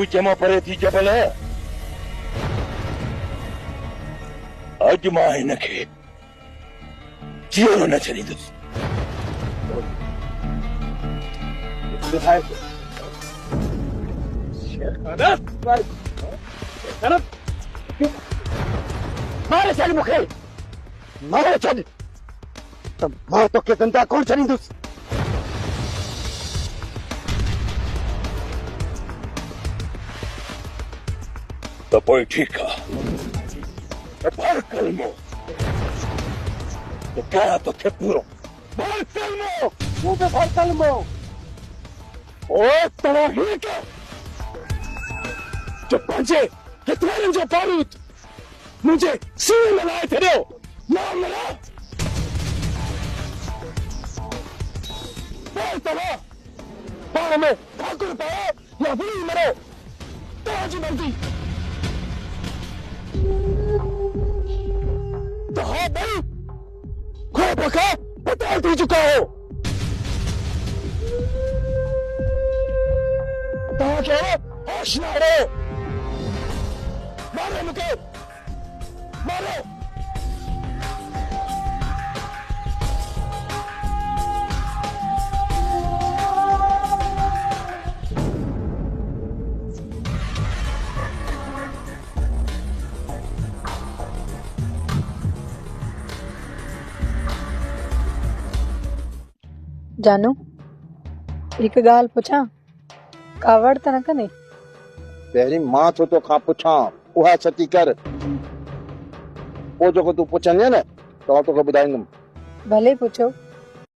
विच मां परे थी जबल अज मां हिनखे जीअरो न छॾींदुसि। मारे छॾ मूंखे, मारे छॾ त मां तोखे ज़िंदा कोन छॾींदुसि। त पोइ ठीकु आहे, भर कलमो तो क्या तोखे पूरो भर कलमो, तूं बि भर कलमो। ओ तव्हां हीअं कयो जो पंहिंजे हथियारनि जो बारूद मुझे सीने में लाए छॾियो। नाम मिला पोइ तव्हां पाण में ठाकुर पायो या विड़ी मरो, तव्हांजी मर्ज़ी। तो हाँ भाई, ख्वाब का पता दे चुका हो। तव्हां खे होश न रहो, मारो मूंखे, मारो। जानू हिकु ॻाल्हि पुछां, कावड़ त न कंदे? पहिरीं मां छो तोखां पुछां, उहा छती कर, पोइ जेको तूं पुछंदीअ न त तोखे ॿुधाईंदुमि। भले पुछो।